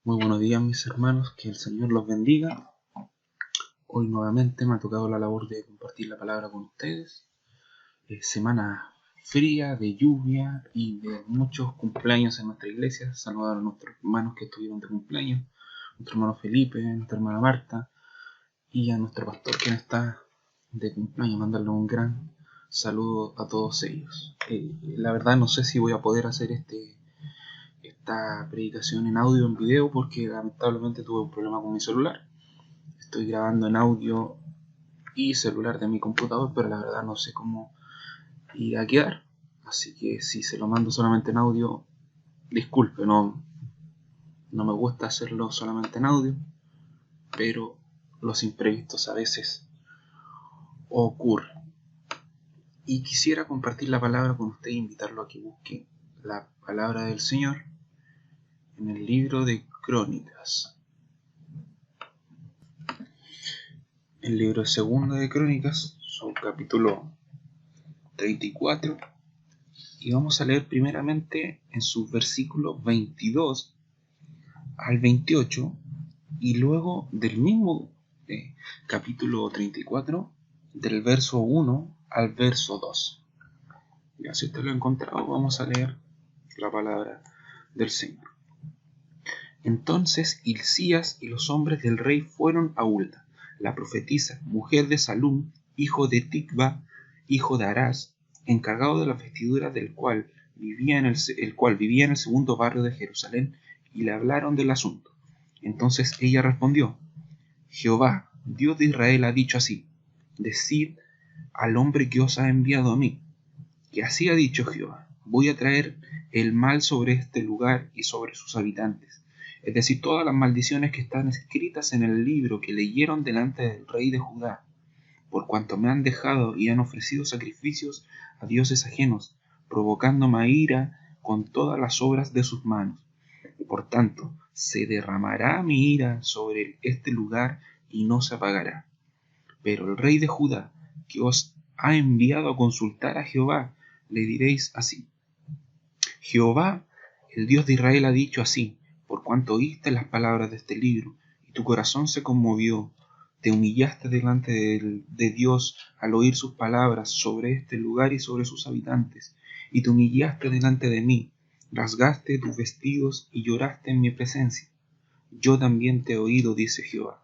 Muy buenos días, mis hermanos, que el Señor los bendiga. Hoy nuevamente me ha tocado la labor de compartir la palabra con ustedes. Semana fría, de lluvia y de muchos cumpleaños en nuestra iglesia. Saludar a nuestros hermanos que estuvieron de cumpleaños, nuestro hermano Felipe, nuestra hermana Marta y a nuestro pastor quien está de cumpleaños. Mandarle un gran saludo a todos ellos. La verdad no sé si voy a poder hacer esta predicación en audio o en video porque lamentablemente tuve un problema con mi celular. Estoy grabando en audio y celular de mi computador, pero la verdad no sé cómo irá a quedar. Así que si se lo mando solamente en audio, disculpe, no me gusta hacerlo solamente en audio, pero los imprevistos a veces ocurren. Y quisiera compartir la palabra con usted e invitarlo a que busque la palabra del Señor en el libro de Crónicas. El libro segundo de Crónicas, su capítulo 34, y vamos a leer primeramente en sus versículos 22 al 28 y luego del mismo capítulo 34 del verso 1 al verso 2. Ya si usted lo ha encontrado, vamos a leer la palabra del Señor. Entonces Hilcías y los hombres del rey fueron a Hulda, la profetisa, mujer de Salum, hijo de Tikva, hijo de Arás, encargado de las vestiduras, el cual vivía en el segundo barrio de Jerusalén, y le hablaron del asunto. Entonces ella respondió: Jehová, Dios de Israel, ha dicho así: decid al hombre que os ha enviado a mí, que así ha dicho Jehová: voy a traer el mal sobre este lugar y sobre sus habitantes, es decir, todas las maldiciones que están escritas en el libro que leyeron delante del rey de Judá, por cuanto me han dejado y han ofrecido sacrificios a dioses ajenos, provocándome a ira con todas las obras de sus manos. Por tanto, se derramará mi ira sobre este lugar y no se apagará. Pero el rey de Judá, que os ha enviado a consultar a Jehová, le diréis así: Jehová, el Dios de Israel, ha dicho así: por cuanto oíste las palabras de este libro, y tu corazón se conmovió, te humillaste delante de Dios al oír sus palabras sobre este lugar y sobre sus habitantes, y te humillaste delante de mí, rasgaste tus vestidos y lloraste en mi presencia. Yo también te he oído, dice Jehová.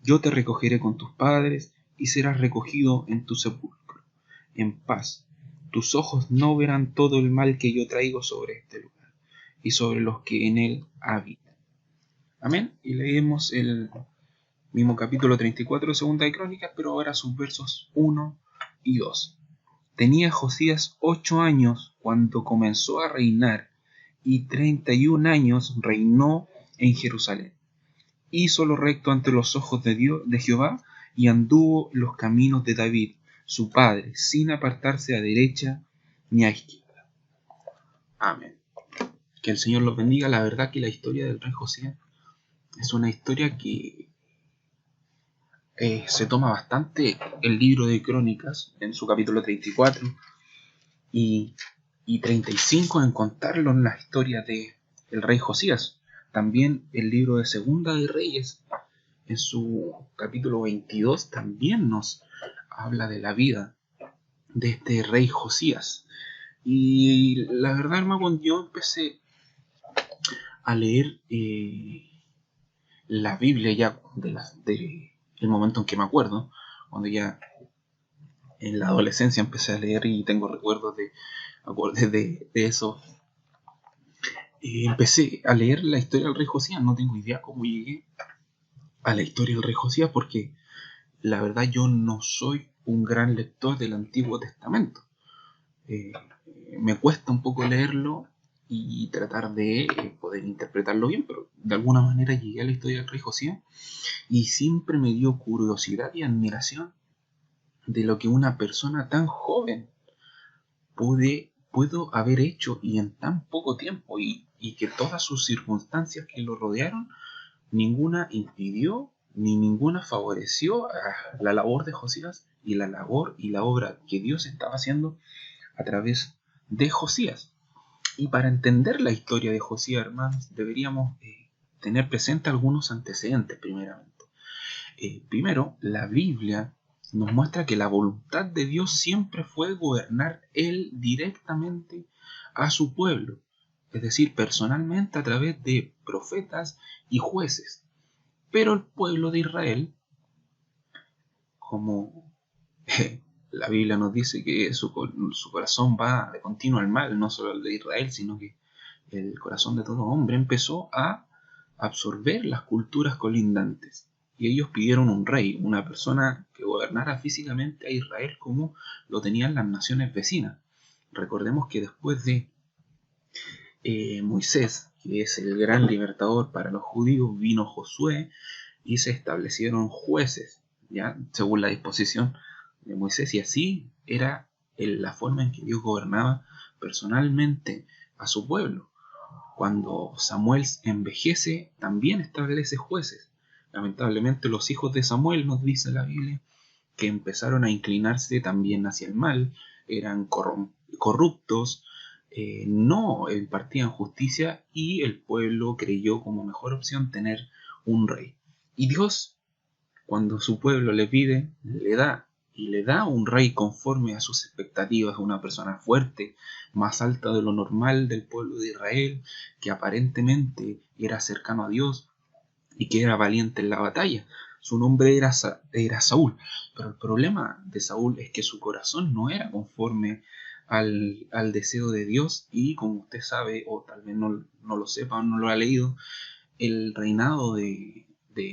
Yo te recogeré con tus padres, y serás recogido en tu sepulcro, en paz. Tus ojos no verán todo el mal que yo traigo sobre este lugar, y sobre los que en él habitan. Amén. Y leemos el mismo capítulo 34 de Segunda de Crónicas, pero ahora sus versos 1 y 2. Tenía Josías 8 años cuando comenzó a reinar, y 31 años reinó en Jerusalén. Hizo lo recto ante los ojos de Dios, de Jehová, y anduvo los caminos de David, su padre, sin apartarse a derecha ni a izquierda. Amén. Que el Señor los bendiga. La verdad que la historia del rey Josías es una historia que se toma bastante el libro de Crónicas en su capítulo 34 y 35 en contarlo en la historia del rey Josías. También el libro de Segunda de Reyes en su capítulo 22 también nos habla de la vida de este rey Josías. Y la verdad, hermano, cuando yo empecé a leer la Biblia ya de el momento en que me acuerdo, cuando ya en la adolescencia empecé a leer y tengo recuerdos de eso, empecé a leer la historia del rey Josías. No tengo idea cómo llegué a la historia del rey Josías porque la verdad yo no soy un gran lector del Antiguo Testamento. Eh, Me cuesta un poco leerlo y tratar de poder interpretarlo bien, pero de alguna manera llegué a la historia del rey Josías y siempre me dio curiosidad y admiración de lo que una persona tan joven pudo haber hecho y en tan poco tiempo, y que todas sus circunstancias que lo rodearon, ninguna impidió ni ninguna favoreció a la labor de Josías y la labor y la obra que Dios estaba haciendo a través de Josías. Y para entender la historia de Josías, hermanos, deberíamos tener presente algunos antecedentes primeramente. Primero, la Biblia nos muestra que la voluntad de Dios siempre fue gobernar Él directamente a su pueblo, es decir, personalmente a través de profetas y jueces. Pero el pueblo de Israel, como la Biblia nos dice que su corazón va de continuo al mal, no solo el de Israel, sino que el corazón de todo hombre empezó a absorber las culturas colindantes. Y ellos pidieron un rey, una persona que gobernara físicamente a Israel como lo tenían las naciones vecinas. Recordemos que después de Moisés, que es el gran libertador para los judíos, vino Josué y se establecieron jueces, ¿ya? Según la disposición de Moisés, y así era la forma en que Dios gobernaba personalmente a su pueblo. Cuando Samuel envejece, también establece jueces. Lamentablemente los hijos de Samuel, nos dice la Biblia, que empezaron a inclinarse también hacia el mal, eran corruptos, no impartían justicia y el pueblo creyó como mejor opción tener un rey. Y Dios, cuando su pueblo le pide, le da. Y le da un rey conforme a sus expectativas, una persona fuerte, más alta de lo normal del pueblo de Israel, que aparentemente era cercano a Dios y que era valiente en la batalla. Su nombre era Saúl, pero el problema de Saúl es que su corazón no era conforme al deseo de Dios y, como usted sabe, o tal vez no lo sepa o no lo ha leído, el reinado de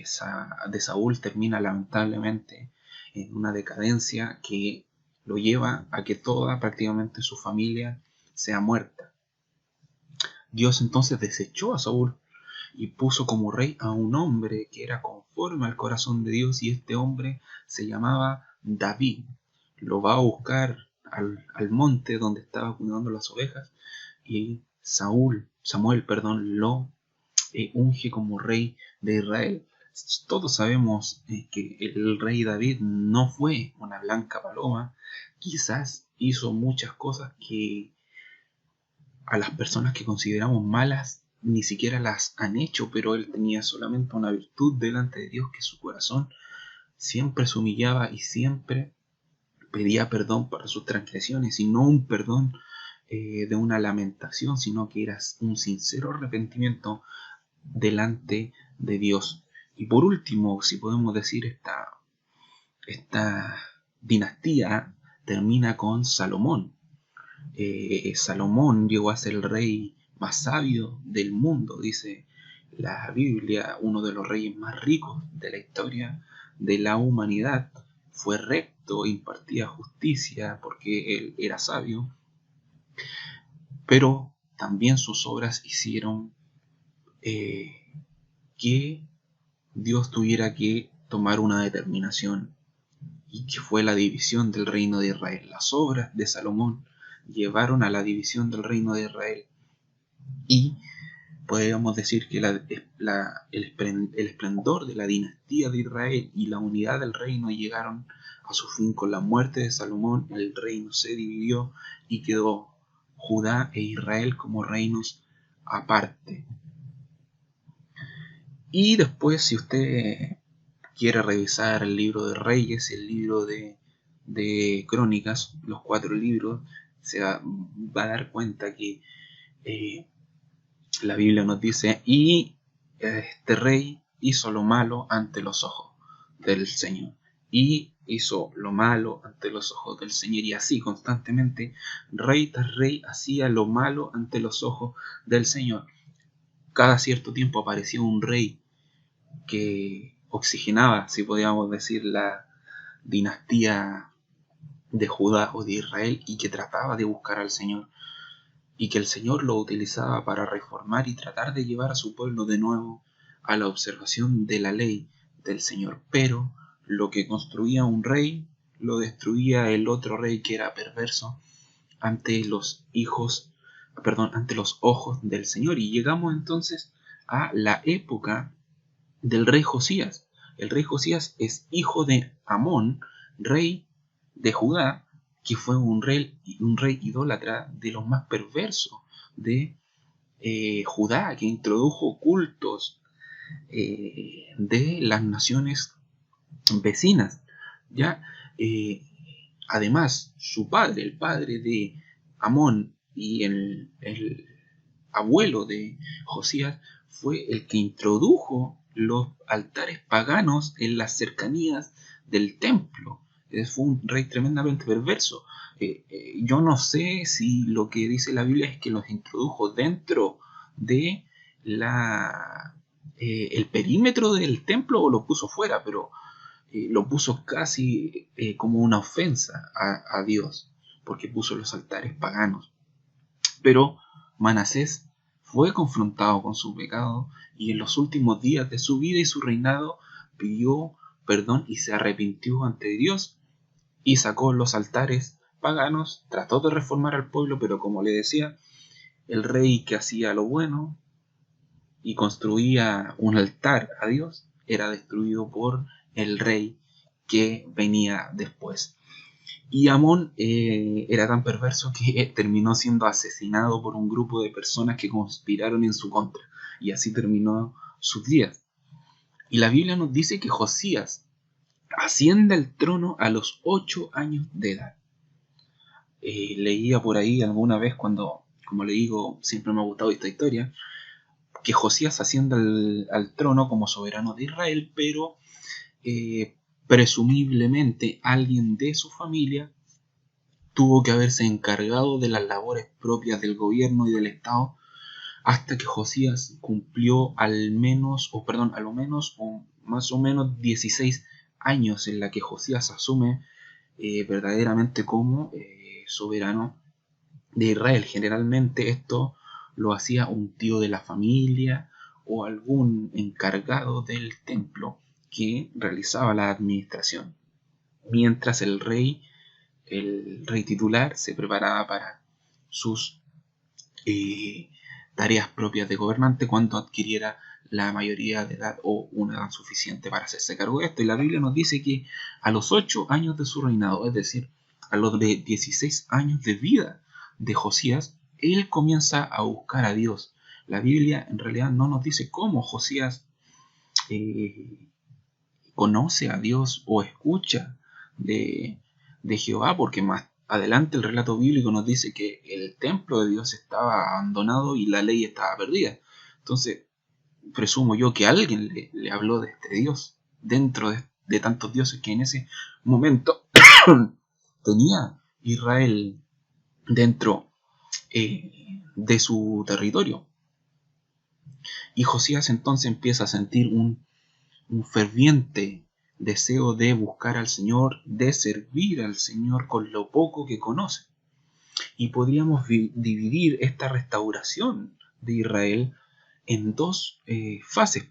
Saúl termina lamentablemente en una decadencia que lo lleva a que toda prácticamente su familia sea muerta. Dios entonces desechó a Saúl y puso como rey a un hombre que era conforme al corazón de Dios, y este hombre se llamaba David. Lo va a buscar al monte donde estaba cuidando las ovejas y Samuel, lo unge como rey de Israel. Todos sabemos que el rey David no fue una blanca paloma, quizás hizo muchas cosas que a las personas que consideramos malas ni siquiera las han hecho, pero él tenía solamente una virtud delante de Dios, que su corazón siempre se humillaba y siempre pedía perdón para sus transgresiones, y no un perdón de una lamentación, sino que era un sincero arrepentimiento delante de Dios. Y por último, si podemos decir, esta dinastía termina con Salomón. Salomón llegó a ser el rey más sabio del mundo, dice la Biblia, uno de los reyes más ricos de la historia de la humanidad. Fue recto, impartía justicia porque él era sabio, pero también sus obras hicieron que Dios tuviera que tomar una determinación, y que fue la división del reino de Israel. Las obras de Salomón llevaron a la división del reino de Israel, y podríamos decir que el esplendor de la dinastía de Israel y la unidad del reino llegaron a su fin con la muerte de Salomón. El reino se dividió y quedó Judá e Israel como reinos aparte. Y después, si usted quiere revisar el libro de Reyes, el libro de Crónicas, los 4 libros, se va a dar cuenta que la Biblia nos dice: y este rey hizo lo malo ante los ojos del Señor, y hizo lo malo ante los ojos del Señor, y así constantemente, rey tras rey, hacía lo malo ante los ojos del Señor. Cada cierto tiempo aparecía un rey que oxigenaba, si podíamos decir, la dinastía de Judá o de Israel, y que trataba de buscar al Señor, y que el Señor lo utilizaba para reformar y tratar de llevar a su pueblo de nuevo a la observación de la ley del Señor. Pero lo que construía un rey lo destruía el otro rey, que era perverso, ante los ojos del Señor. Y llegamos entonces a la época del rey Josías. El rey Josías es hijo de Amón, rey de Judá, que fue un rey idólatra, de los más perversos de Judá, que introdujo cultos de las naciones vecinas. ¿Ya? Además, su padre, el padre de Amón y el abuelo de Josías, fue el que introdujo los altares paganos en las cercanías del templo. Fue un rey tremendamente perverso. Yo no sé si lo que dice la Biblia es que los introdujo dentro de el perímetro del templo o lo puso fuera, pero lo puso casi como una ofensa a Dios, porque puso los altares paganos. Pero Manasés fue confrontado con su pecado y en los últimos días de su vida y su reinado pidió perdón y se arrepintió ante Dios y sacó los altares paganos, trató de reformar al pueblo, pero como le decía, el rey que hacía lo bueno y construía un altar a Dios era destruido por el rey que venía después. Y Amón era tan perverso que terminó siendo asesinado por un grupo de personas que conspiraron en su contra. Y así terminó sus días. Y la Biblia nos dice que Josías asciende al trono a los 8 años de edad. Leía por ahí alguna vez cuando, como le digo, siempre me ha gustado esta historia, que Josías asciende al trono como soberano de Israel, pero presumiblemente alguien de su familia tuvo que haberse encargado de las labores propias del gobierno y del Estado hasta que Josías cumplió a lo menos más o menos 16 años en la que Josías asume verdaderamente como soberano de Israel. Generalmente esto lo hacía un tío de la familia o algún encargado del templo que realizaba la administración, mientras el rey titular se preparaba para sus tareas propias de gobernante cuando adquiriera la mayoría de edad o una edad suficiente para hacerse cargo de esto. Y la Biblia nos dice que a los 8 años de su reinado, es decir, a los de 16 años de vida de Josías, él comienza a buscar a Dios. La Biblia en realidad no nos dice cómo Josías conoce a Dios o escucha de Jehová, porque más adelante el relato bíblico nos dice que el templo de Dios estaba abandonado y la ley estaba perdida. Entonces, presumo yo que alguien le habló de este Dios, dentro de tantos dioses que en ese momento tenía Israel dentro de su territorio. Y Josías entonces empieza a sentir un ferviente deseo de buscar al Señor, de servir al Señor con lo poco que conoce. Y podríamos dividir esta restauración de Israel en dos fases,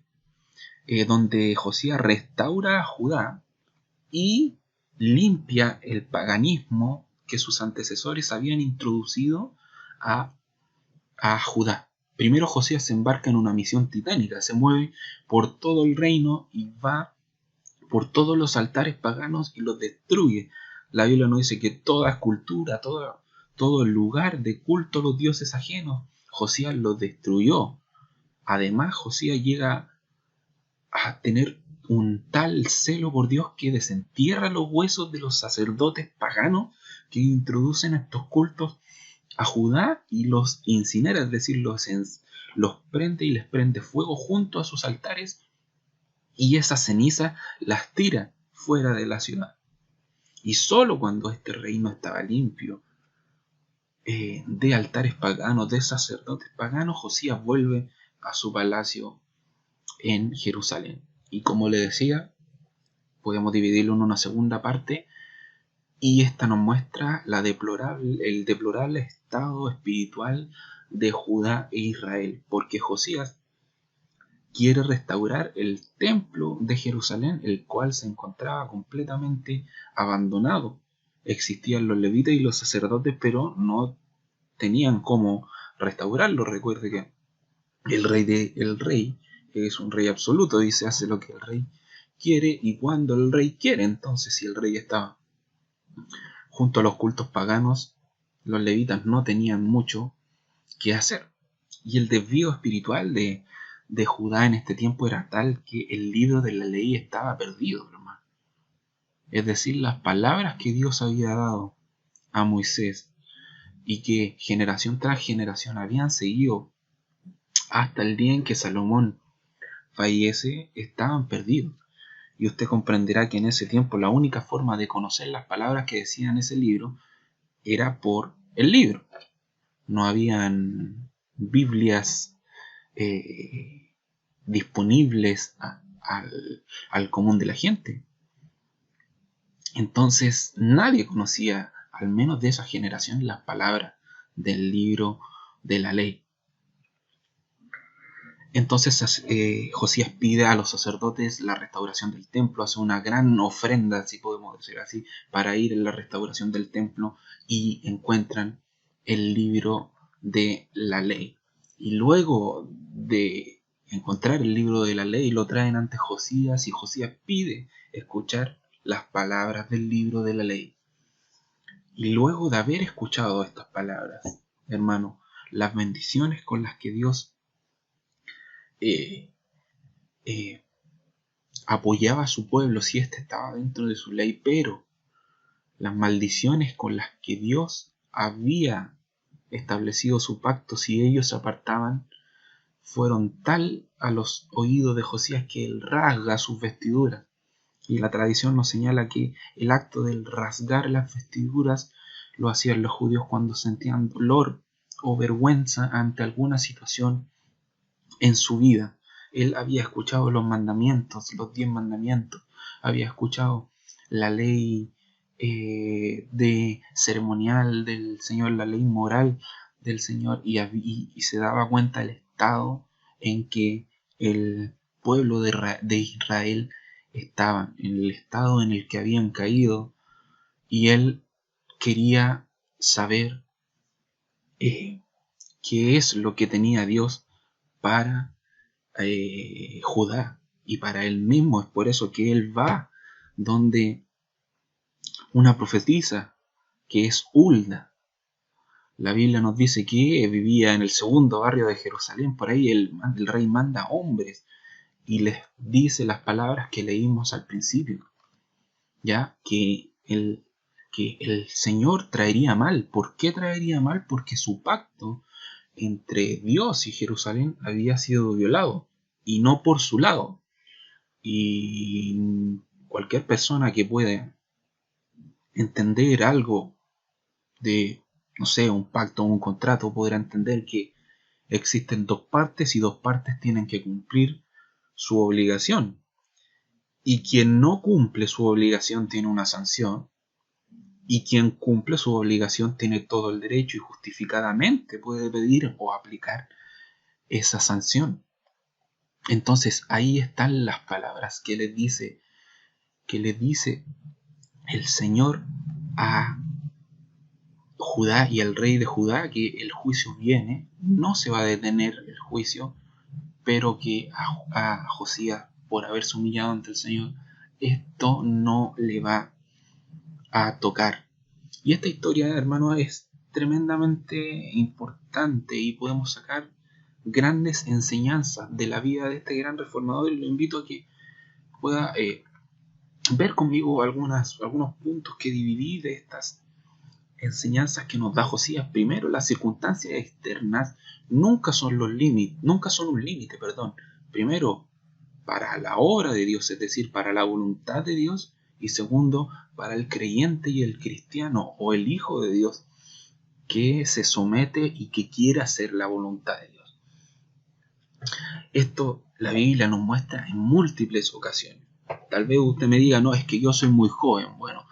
donde Josías restaura a Judá y limpia el paganismo que sus antecesores habían introducido a, a Judá. Primero Josías se embarca en una misión titánica, se mueve por todo el reino y va por todos los altares paganos y los destruye. La Biblia nos dice que toda escultura, todo el lugar de culto a los dioses ajenos, Josías los destruyó. Además, Josías llega a tener un tal celo por Dios que desentierra los huesos de los sacerdotes paganos que introducen estos cultos a Judá y los incinera, es decir, los prende y les prende fuego junto a sus altares y esa ceniza las tira fuera de la ciudad. Y solo cuando este reino estaba limpio de altares paganos, de sacerdotes paganos, Josías vuelve a su palacio en Jerusalén. Y como le decía, podemos dividirlo en una segunda parte, y esta nos muestra el deplorable estado espiritual de Judá e Israel, porque Josías quiere restaurar el templo de Jerusalén, el cual se encontraba completamente abandonado. Existían los levitas y los sacerdotes, pero no tenían cómo restaurarlo. Recuerde que el rey es un rey absoluto y se hace lo que el rey quiere y cuando el rey quiere. Entonces, si el rey estaba junto a los cultos paganos, los levitas no tenían mucho que hacer. Y el desvío espiritual de Judá en este tiempo era tal que el libro de la ley estaba perdido, hermano. Es decir, las palabras que Dios había dado a Moisés y que generación tras generación habían seguido hasta el día en que Salomón fallece, estaban perdidos. Y usted comprenderá que en ese tiempo la única forma de conocer las palabras que decían ese libro era por el libro. No habían Biblias disponibles al común de la gente. Entonces nadie conocía, al menos de esa generación, las palabras del libro de la ley. Entonces Josías pide a los sacerdotes la restauración del templo, hace una gran ofrenda, si podemos decir así, para ir en la restauración del templo, y encuentran el libro de la ley. Y luego de encontrar el libro de la ley, lo traen ante Josías, y Josías pide escuchar las palabras del libro de la ley. Y luego de haber escuchado estas palabras, hermano, las bendiciones con las que Dios apoyaba a su pueblo si éste estaba dentro de su ley, pero las maldiciones con las que Dios había establecido su pacto si ellos se apartaban fueron tal a los oídos de Josías que él rasga sus vestiduras. Y la tradición nos señala que el acto del rasgar las vestiduras lo hacían los judíos cuando sentían dolor o vergüenza ante alguna situación en su vida. Él había escuchado los mandamientos, los 10 mandamientos, había escuchado la ley de ceremonial del Señor, la ley moral del Señor, y se daba cuenta del estado en que el pueblo de Israel estaba, en el estado en el que habían caído, y él quería saber qué es lo que tenía Dios para Judá y para él mismo. Es por eso que él va donde una profetisa que es Hulda. La Biblia nos dice que vivía en el segundo barrio de Jerusalén. Por ahí el rey manda hombres y les dice las palabras que leímos al principio, ya que el Señor traería mal. ¿Por qué traería mal? Porque su pacto entre Dios y Jerusalén había sido violado, y no por su lado. Y cualquier persona que puede entender algo de, no sé, un pacto o un contrato, podrá entender que existen dos partes y dos partes tienen que cumplir su obligación. Y quien no cumple su obligación tiene una sanción, y quien cumple su obligación tiene todo el derecho y justificadamente puede pedir o aplicar esa sanción. Entonces ahí están las palabras que le dice el Señor a Judá y al rey de Judá, que el juicio viene, no se va a detener el juicio, pero que a Josías, por haberse humillado ante el Señor, esto no le va a tocar. Y esta historia, hermano, es tremendamente importante y podemos sacar grandes enseñanzas de la vida de este gran reformador, y lo invito a que pueda ver conmigo algunos puntos que dividí de estas enseñanzas que nos da Josías. Primero, las circunstancias externas nunca son un límite. Primero, para la obra de Dios, es decir, para la voluntad de Dios, y segundo, para el creyente y el cristiano o el hijo de Dios que se somete y que quiere hacer la voluntad de Dios. Esto la Biblia nos muestra en múltiples ocasiones. Tal vez usted me diga, no, es que yo soy muy joven. Bueno,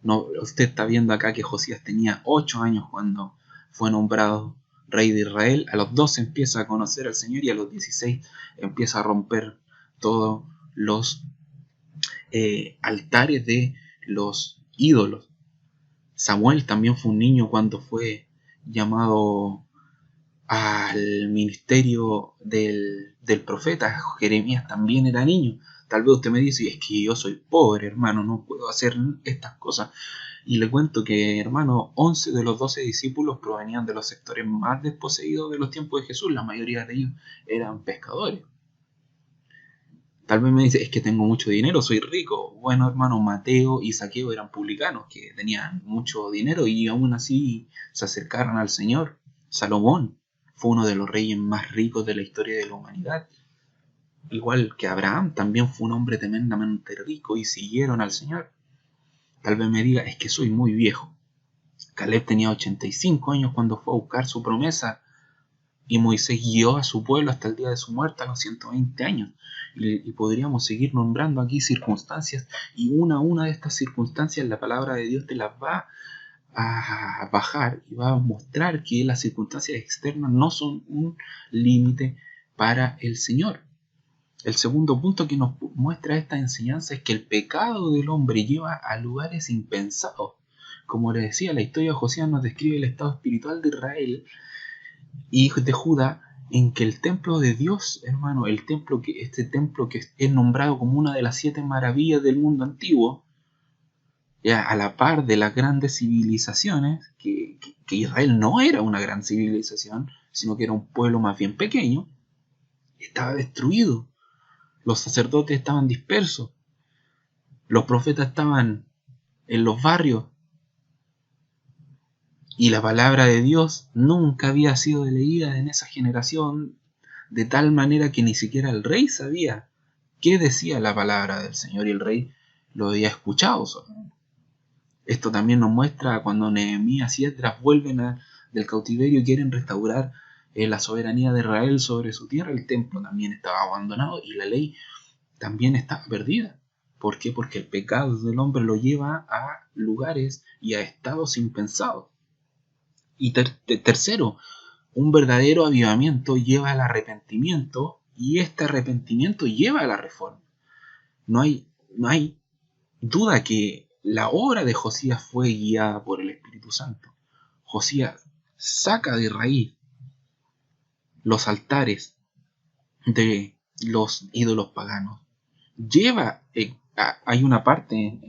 no, usted está viendo acá que Josías tenía 8 años cuando fue nombrado rey de Israel. A los 12 empieza a conocer al Señor, y a los 16 empieza a romper todos los altares de los ídolos. Samuel también fue un niño cuando fue llamado al ministerio del profeta. Jeremías también era niño. Tal vez usted me dice, es que yo soy pobre, hermano, no puedo hacer estas cosas. Y le cuento que, hermano, 11 de los 12 discípulos provenían de los sectores más desposeídos de los tiempos de Jesús. La mayoría de ellos eran pescadores. Tal vez me dice, es que tengo mucho dinero, soy rico. Bueno, hermano, Mateo y Zaqueo eran publicanos que tenían mucho dinero y aún así se acercaron al Señor. Salomón fue uno de los reyes más ricos de la historia de la humanidad. Igual que Abraham, también fue un hombre tremendamente rico y siguieron al Señor. Tal vez me diga, es que soy muy viejo. Caleb tenía 85 años cuando fue a buscar su promesa y Moisés guió a su pueblo hasta el día de su muerte a los 120 años. Y podríamos seguir nombrando aquí circunstancias, y una de estas circunstancias la palabra de Dios te las va a bajar y va a mostrar que las circunstancias externas no son un límite para el Señor. El segundo punto que nos muestra esta enseñanza es que el pecado del hombre lleva a lugares impensados. Como les decía, la historia de Josías nos describe el estado espiritual de Israel y de Judá, en que el templo de Dios, hermano, este templo que es nombrado como una de las 7 maravillas del mundo antiguo, ya a la par de las grandes civilizaciones, que Israel no era una gran civilización, sino que era un pueblo más bien pequeño, estaba destruido. Los sacerdotes estaban dispersos, los profetas estaban en los barrios, y la palabra de Dios nunca había sido leída en esa generación, de tal manera que ni siquiera el rey sabía qué decía la palabra del Señor, y el rey lo había escuchado solamente. Esto también nos muestra cuando Nehemías y Esdras vuelven del cautiverio y quieren restaurar la soberanía de Israel sobre su tierra. El templo también estaba abandonado y la ley también estaba perdida. ¿Por qué? Porque el pecado del hombre lo lleva a lugares y a estados impensados. Y tercero, un verdadero avivamiento lleva al arrepentimiento, y este arrepentimiento lleva a la reforma. No hay duda que la obra de Josías fue guiada por el Espíritu Santo. Josías saca de raíz los altares de los ídolos paganos. Hay una parte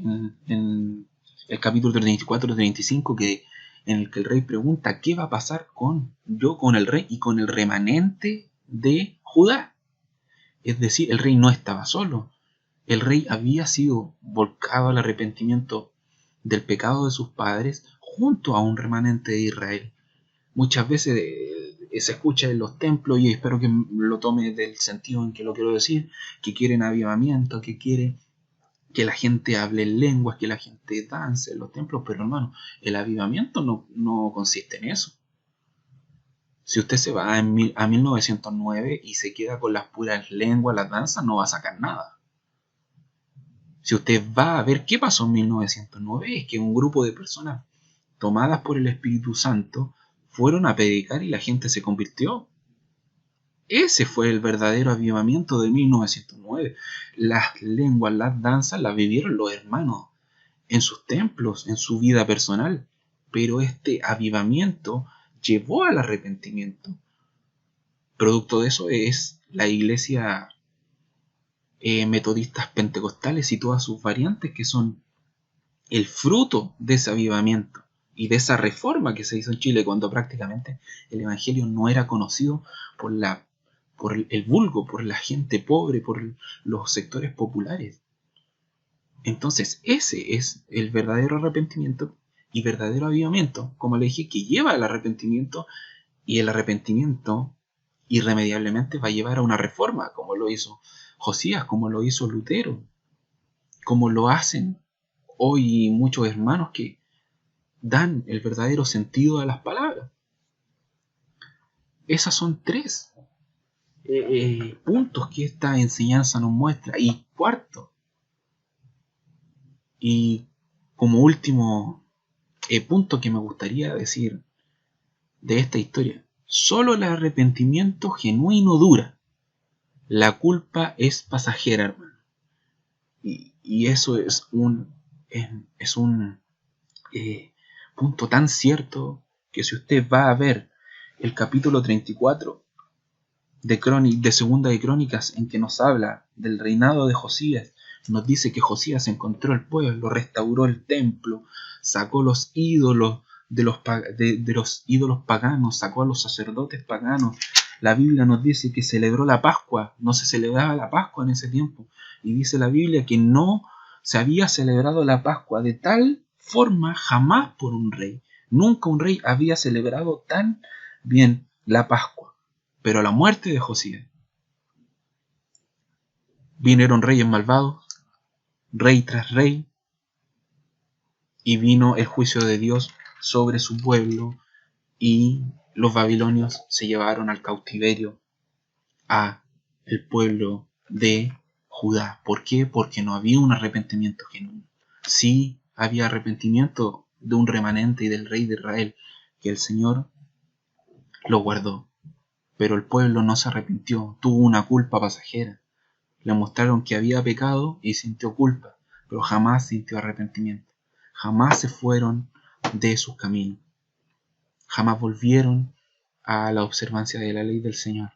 en el capítulo 34 y 35 en el que el rey pregunta qué va a pasar con el rey y con el remanente de Judá. Es decir, el rey no estaba solo. El rey había sido volcado al arrepentimiento del pecado de sus padres junto a un remanente de Israel. Muchas veces se escucha en los templos, y espero que lo tome del sentido en que lo quiero decir, que quieren avivamiento, que quiere que la gente hable en lenguas, que la gente dance en los templos, pero hermano, el avivamiento no consiste en eso. Si usted se va a 1909 y se queda con las puras lenguas, las danzas, no va a sacar nada. Si usted va a ver qué pasó en 1909, es que un grupo de personas tomadas por el Espíritu Santo fueron a predicar y la gente se convirtió. Ese fue el verdadero avivamiento de 1909. Las lenguas, las danzas las vivieron los hermanos en sus templos, en su vida personal. Pero este avivamiento llevó al arrepentimiento. Producto de eso es la iglesia metodistas pentecostales y todas sus variantes, que son el fruto de ese avivamiento y de esa reforma que se hizo en Chile, cuando prácticamente el evangelio no era conocido por el vulgo, por la gente pobre, por los sectores populares. Entonces ese es el verdadero arrepentimiento y verdadero avivamiento, como le dije, que lleva al arrepentimiento, y el arrepentimiento irremediablemente va a llevar a una reforma, como lo hizo Josías, como lo hizo Lutero, como lo hacen hoy muchos hermanos que dan el verdadero sentido a las palabras. Esas son 3 puntos que esta enseñanza nos muestra. Y cuarto, y como último punto que me gustaría decir de esta historia: solo el arrepentimiento genuino dura. La culpa es pasajera, hermano. Y eso es un punto tan cierto, que si usted va a ver el capítulo 34 de Segunda de Crónicas, en que nos habla del reinado de Josías, nos dice que Josías encontró el pueblo, restauró el templo, sacó los ídolos de los ídolos paganos, sacó a los sacerdotes paganos, La Biblia nos dice que celebró la Pascua. No se celebraba la Pascua en ese tiempo. Y dice la Biblia que no se había celebrado la Pascua de tal forma jamás por un rey. Nunca un rey había celebrado tan bien la Pascua. Pero a la muerte de Josías vinieron reyes malvados, rey tras rey, y vino el juicio de Dios sobre su pueblo, y los babilonios se llevaron al cautiverio a el pueblo de Judá. ¿Por qué? Porque no había un arrepentimiento genuino. Sí había arrepentimiento de un remanente y del rey de Israel, que el Señor lo guardó, pero el pueblo no se arrepintió, tuvo una culpa pasajera. Le mostraron que había pecado y sintió culpa, pero jamás sintió arrepentimiento. Jamás se fueron de sus caminos. Jamás volvieron a la observancia de la ley del Señor.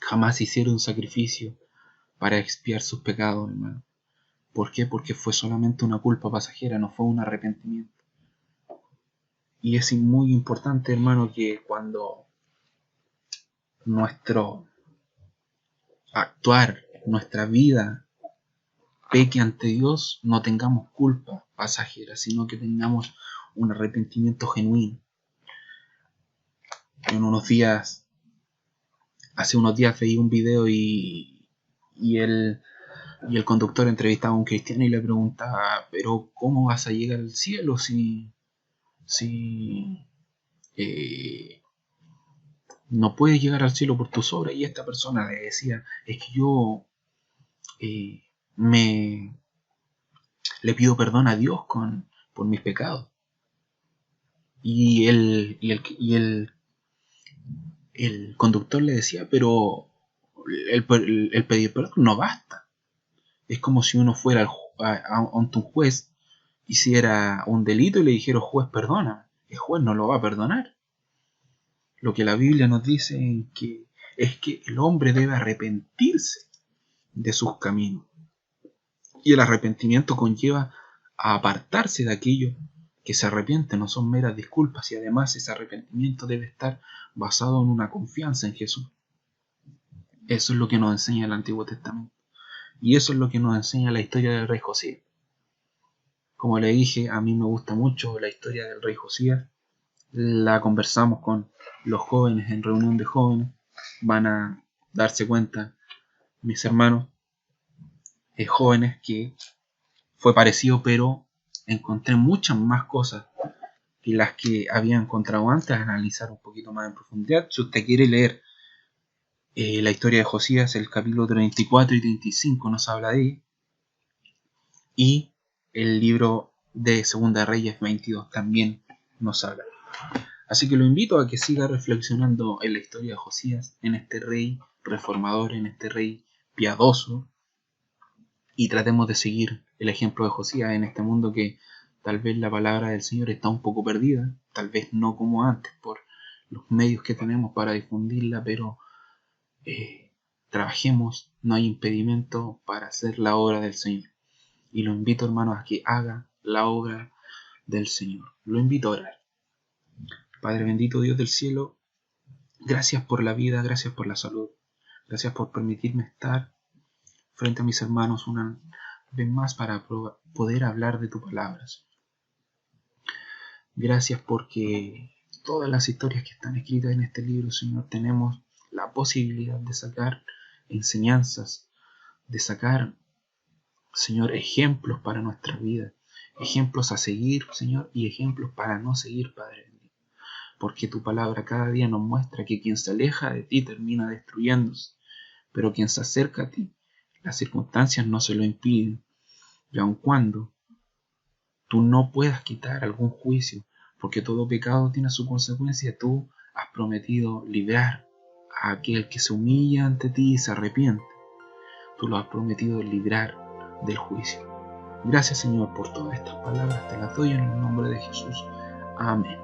Jamás hicieron un sacrificio para expiar sus pecados, hermano. ¿Por qué? Porque fue solamente una culpa pasajera, no fue un arrepentimiento. Y es muy importante, hermano, que cuando nuestro actuar, nuestra vida peque ante Dios, no tengamos culpa pasajera, sino que tengamos un arrepentimiento genuino. Hace unos días veía un video y el conductor entrevistaba a un cristiano y le preguntaba, pero ¿cómo vas a llegar al cielo si no puedes llegar al cielo por tus obras? Y esta persona le decía, es que yo le pido perdón a Dios por mis pecados. Y el conductor le decía, pero el pedir perdón no basta. Es como si uno fuera ante un juez, hiciera un delito y le dijera, juez, perdona. El juez no lo va a perdonar. Lo que la Biblia nos dice es que el hombre debe arrepentirse de sus caminos. Y el arrepentimiento conlleva a apartarse de aquello que se arrepiente, no son meras disculpas, y además ese arrepentimiento debe estar basado en una confianza en Jesús. Eso es lo que nos enseña el Antiguo Testamento. Y eso es lo que nos enseña la historia del rey Josías. Como le dije, a mí me gusta mucho la historia del rey Josías. La conversamos con los jóvenes en reunión de jóvenes. Van a darse cuenta, mis hermanos jóvenes, que fue parecido, pero encontré muchas más cosas que las que había encontrado antes, a analizar un poquito más en profundidad. Si usted quiere leer la historia de Josías, el capítulo 34 y 35 nos habla de él, y el libro de Segunda de Reyes 22 también nos habla. Así que lo invito a que siga reflexionando en la historia de Josías, en este rey reformador, en este rey piadoso, y tratemos de seguir el ejemplo de Josías en este mundo que tal vez la palabra del Señor está un poco perdida, tal vez no como antes por los medios que tenemos para difundirla, pero trabajemos, no hay impedimento para hacer la obra del Señor. Y lo invito, hermanos, a que haga la obra del Señor. Lo invito a orar. Padre bendito, Dios del cielo, gracias por la vida, gracias por la salud, gracias por permitirme estar frente a mis hermanos una vez más para poder hablar de tu palabra. Gracias porque todas las historias que están escritas en este libro, Señor, tenemos la posibilidad de sacar enseñanzas, de sacar, Señor, ejemplos para nuestra vida, ejemplos a seguir, Señor, y ejemplos para no seguir, Padre. Porque tu palabra cada día nos muestra que quien se aleja de ti termina destruyéndose, pero quien se acerca a ti, las circunstancias no se lo impiden. Y aun cuando tú no puedas quitar algún juicio, porque todo pecado tiene su consecuencia, tú has prometido librar a aquel que se humilla ante ti y se arrepiente. Tú lo has prometido librar del juicio. Gracias, Señor, por todas estas palabras, te las doy en el nombre de Jesús. Amén.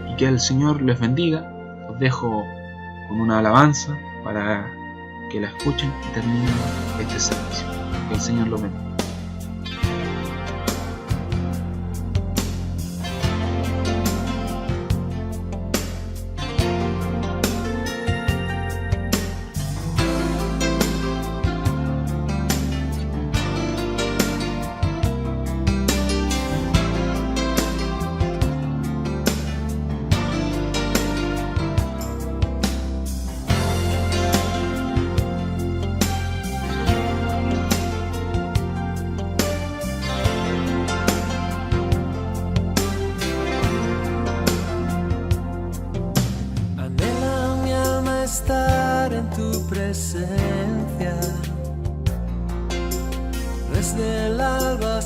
Y que el Señor les bendiga. Os dejo con una alabanza para que la escuchen y terminen este servicio. Que el Señor los bendiga.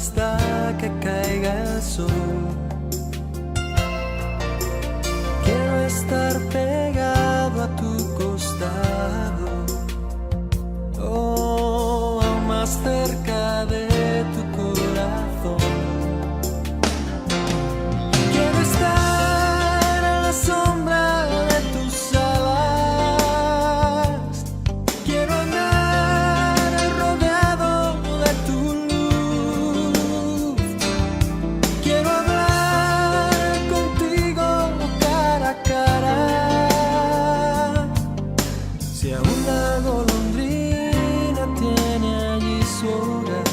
hasta que caiga el sol. Quiero estar pegado a tu costado, oh, aún más cerca de tu corazón. Quiero estar a la sombra de tus alas. Quiero andar rodeado de tu luz. Quiero hablar contigo cara a cara. Si aún la golondrina tiene allí su hogar,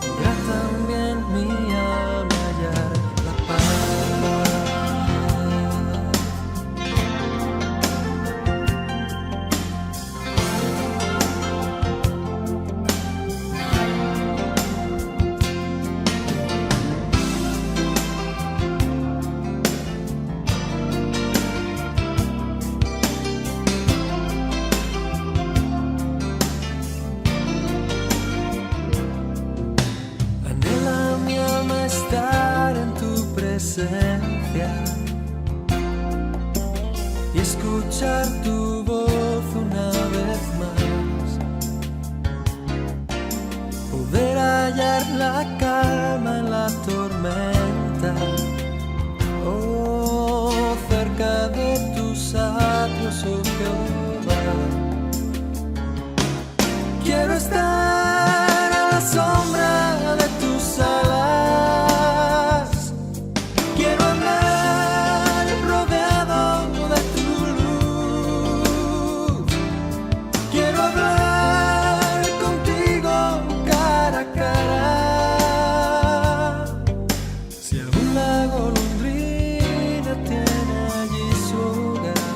podrá también mi alma hallar la paz. Anhela mi alma estar en tu presencia y escuchar tu voz una vez más. Poder hallar la calma en la tormenta, oh, cerca de tus atrios, oh Jehová. Quiero estar a la sombra de tus alas. Quiero andar rodeado de tu luz. Quiero hablar contigo cara a cara. Si aún la golondrina tiene allí su hogar,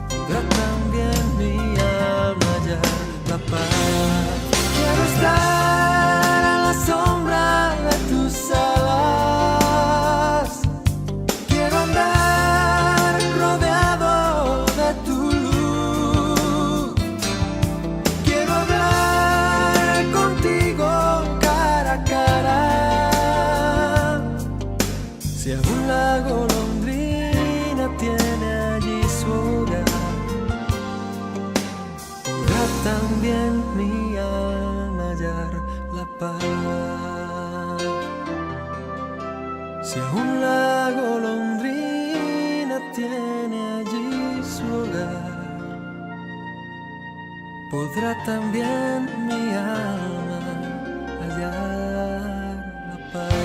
podrá también mi alma hallar la paz. Quiero estar a la sombra de tus alas. Quiero andar rodeado de tu luz. Quiero hablar contigo cara a cara. Si aún la golondrina tiene allí su hogar, podrá también mi alma hallar la paz. Si aún la golondrina tiene allí su hogar, podrá también mi alma hallar la paz.